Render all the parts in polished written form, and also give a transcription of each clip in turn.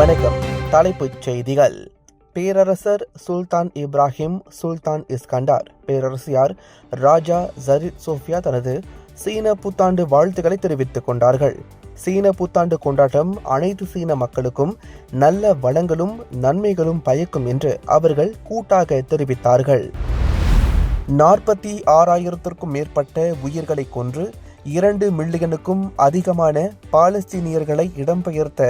வணக்கம். தலைப்புச் செய்திகள். பேரரசர் சுல்தான் இப்ராஹிம் சுல்தான் இஸ்கண்டார் பேரரசியார் ராஜா ஜரீத் சோஃபியா தனது சீன புத்தாண்டு வாழ்த்துக்களை தெரிவித்துக் கொண்டார்கள். சீன புத்தாண்டு கொண்டாட்டம் அனைத்து சீன மக்களுக்கும் நல்ல வளங்களும் நன்மைகளும் பயக்கும் என்று அவர்கள் கூட்டாக தெரிவித்தார்கள். 46,000க்கும் மேற்பட்ட உயிர்களை கொன்று 2 மில்லியனுக்கும் அதிகமான பாலஸ்தீனியர்களை இடம்பெயர்த்த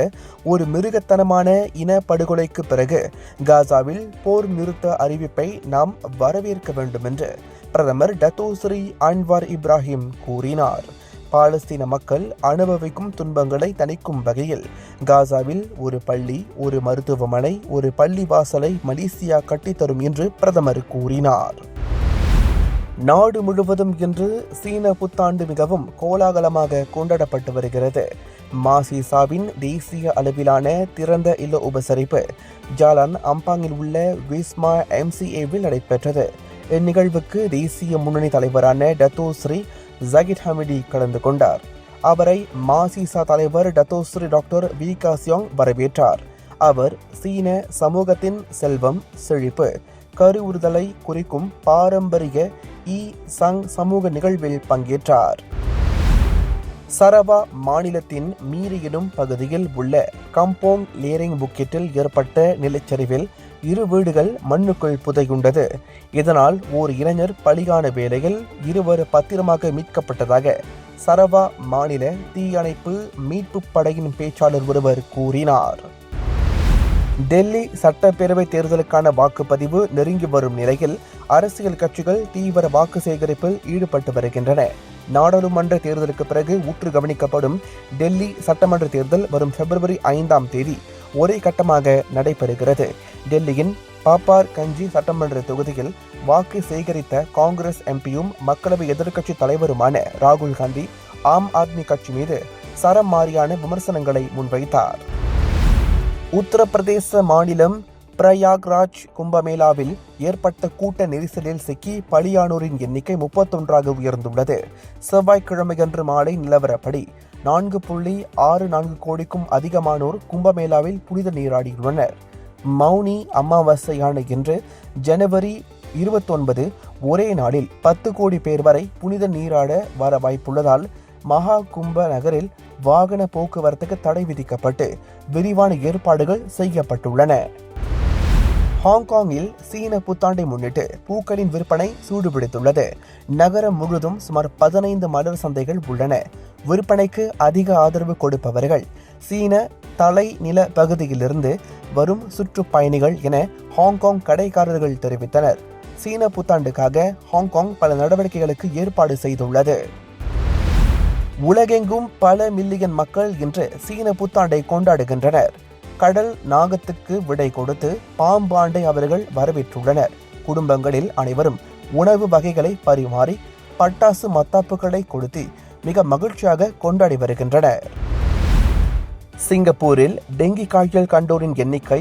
ஒரு மிருகத்தனமான இனப்படுகொலைக்கு பிறகு காசாவில் போர் நிறுத்த அறிவிப்பை நாம் வரவேற்க வேண்டும் என்று பிரதமர் டத்தோஸ்ரீ அன்வார் இப்ராஹிம் கூறினார். பாலஸ்தீன மக்கள் அனுபவிக்கும் துன்பங்களை தணிக்கும் வகையில் காசாவில் ஒரு பள்ளி, ஒரு மருத்துவமனை, ஒரு பள்ளிவாசலை மலேசியா கட்டித்தரும் என்று பிரதமர் கூறினார். நாடு முழுவதும் இன்று சீன புத்தாண்டு மிகவும் கோலாகலமாக கொண்டாடப்பட்டு வருகிறது. மாசிசாவின் தேசிய அளவிலான திறந்த இல்ல உபசரிப்பு ஜாலான் அம்பாங்கில் உள்ள விஸ்மா MCAவில் நடைபெற்றது. இந்நிகழ்வுக்கு தேசிய முன்னணி தலைவரான டத்தோஸ்ரீ ஜகிட் ஹமிடி கலந்து கொண்டார். அவரை மாசிசா தலைவர் டத்தோஸ்ரீ டாக்டர் வி காசியோங் வரவேற்றார். அவர் சீன சமூகத்தின் செல்வம், செழிப்பு, கருவுறுதலை குறிக்கும் பாரம்பரிய சங் சமூக நிகழ்வில் பங்கேற்றார். சரவா மாநிலத்தின் மீரி எனும் பகுதியில் உள்ள கம்போங் லேரிங் புக்கெட்டில் ஏற்பட்ட நிலச்சரிவில் 2 வீடுகள் மண்ணுக்குள் புதையுண்டது. இதனால் ஓர் இளைஞர் பலியான வேளையில் 2 பத்திரமாக மீட்கப்பட்டதாக சரவா மாநில தீயணைப்பு மீட்பு படையின் பேச்சாளர் ஒருவர் கூறினார். டெல்லி சட்டப்பேரவை தேர்தலுக்கான வாக்குப்பதிவு நெருங்கி வரும் நிலையில் அரசியல் கட்சிகள் தீவிர வாக்கு சேகரிப்பில் ஈடுபட்டு வருகின்றன. நாடாளுமன்ற தேர்தலுக்கு பிறகு உற்று கவனிக்கப்படும் டெல்லி சட்டமன்ற தேர்தல் வரும் February 5 ஒரே கட்டமாக நடைபெறுகிறது. டெல்லியின் பாப்பார் கஞ்சி சட்டமன்ற தொகுதியில் வாக்கு சேகரித்த காங்கிரஸ் MPயும் மக்களவை எதிர்க்கட்சி தலைவருமான ராகுல் காந்தி ஆம் ஆத்மி கட்சி மீது சரம் மாறியான விமர்சனங்களை முன்வைத்தார். உத்தரப்பிரதேச மாநிலம் பிரயாக்ராஜ் கும்பமேளாவில் ஏற்பட்ட கூட்ட நெரிசலில் சிக்கி பலியானோரின் எண்ணிக்கை 31 உயர்ந்துள்ளது. செவ்வாய்க்கிழமையன்று மாலை நிலவரப்படி 4.64 கோடிக்கும் அதிகமானோர் கும்பமேளாவில் புனித நீராடியுள்ளனர். மௌனி அமாவாசையான இன்று January 29 ஒரே நாளில் 10 கோடி பேர் வரை புனித நீராட வர வாய்ப்புள்ளதால் மகா கும்ப நகரில் வாகன போக்குவரத்துக்கு தடை விதிக்கப்பட்டு விரிவான ஏற்பாடுகள் செய்யப்பட்டுள்ளன. ஹாங்காங்கில் சீன புத்தாண்டை முன்னிட்டு பூக்களின் விற்பனை சூடுபிடித்துள்ளது. நகரம் முழுவதும் சுமார் 15 மலர் சந்தைகள் உள்ளன. விற்பனைக்கு அதிக ஆதரவு கொடுப்பவர்கள் சீன தலைநில பகுதியிலிருந்து வரும் சுற்றுப்பயணிகள் என ஹாங்காங் கடைக்காரர்கள் தெரிவித்தனர். சீன புத்தாண்டுக்காக ஹாங்காங் பல நடவடிக்கைகளுக்கு ஏற்பாடு செய்துள்ளது. உலகெங்கும் பல மில்லியன் மக்கள் இன்று சீன புத்தாண்டை கொண்டாடுகின்றனர். கடல் நாகத்துக்கு விடை கொடுத்து பாம்பாண்டை அவர்கள் வரவேற்றுள்ளனர். குடும்பங்களில் அனைவரும் உணவு வகைகளை பரிமாறி பட்டாசு மத்தாப்புகளை கொளுத்தி மிக மகிழ்ச்சியாக கொண்டாடி வருகின்றனர். சிங்கப்பூரில் டெங்கி காய்ச்சல் கண்டோரின் எண்ணிக்கை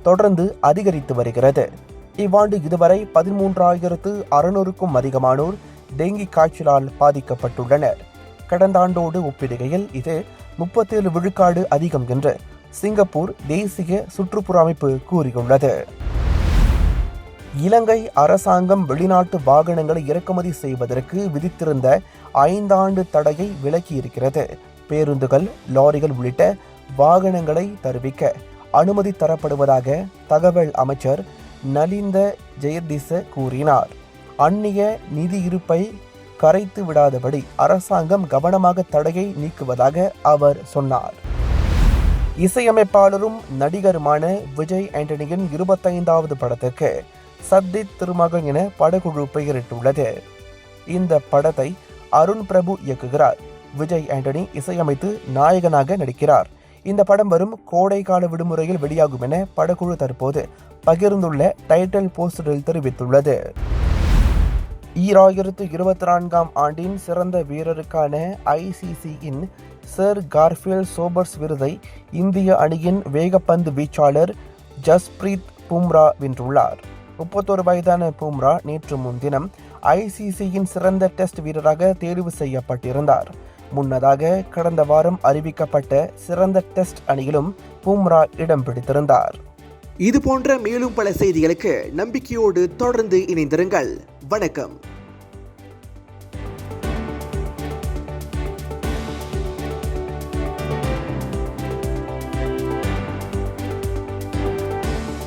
தொடர்ந்து அதிகரித்து வருகிறது. இவ்வாண்டு இதுவரை 13,600க்கும் அதிகமானோர் டெங்கி காய்ச்சலால் பாதிக்கப்பட்டுள்ளனர். கடந்த ஆண்டோடு ஒப்பிடுகையில் இது 37 விழுக்காடு அதிகம் என்று சிங்கப்பூர் தேசிய சுற்றுப்புற அமைப்பு கூறியுள்ளது. இலங்கை அரசாங்கம் வெளிநாட்டு வாகனங்களை இறக்குமதி செய்வதற்கு விதித்திருந்த 5 ஆண்டு தடையை விலக்கியிருக்கிறது. பேருந்துகள், லாரிகள் உள்ளிட்ட வாகனங்களை தருவிக்க அனுமதி தரப்படுவதாக தகவல் அமைச்சர் நலிந்த ஜெயதிச கூறினார். அந்நிய நிதி இருப்பை கரைத்து விடாதபடி அரசாங்கம் கவனமாக தடையை நீக்குவதாக அவர் சொன்னார். இசையமைப்பாளரும் நடிகருமான விஜய் ஆண்டனியின் 25வது படத்திற்கு சத்தித் திருமகன் என படக்குழு பெயரிட்டுள்ளது. இந்த படத்தை அருண் பிரபு இயக்குகிறார். விஜய் ஆண்டனி இசையமைத்து நாயகனாக நடிக்கிறார். இந்த படம் வரும் கோடைக்கால விடுமுறையில் வெளியாகும் என படக்குழு தற்போது பகிர்ந்துள்ள டைட்டில் போஸ்டரில் தெரிவித்துள்ளது. 2024 ஆண்டின் சிறந்த வீரருக்கான ICCயின் சர் கார்ஃபீல்ட் சோபர்ஸ் விருதை இந்திய அணியின் வேகப்பந்து வீச்சாளர் ஜஸ்பிரீத் பும்ரா வென்றுள்ளார். 31 வயதான பும்ரா நேற்று முன்தினம் ICCயின் சிறந்த டெஸ்ட் வீரராக தேர்வு செய்யப்பட்டிருந்தார். முன்னதாக கடந்த வாரம் அறிவிக்கப்பட்ட சிறந்த டெஸ்ட் அணியிலும் பும்ரா இடம் பிடித்திருந்தார். இது போன்ற மேலும் பல செய்திகளுக்கு நம்பிக்கையோடு தொடர்ந்து இணைந்திருங்கள். வணக்கம்.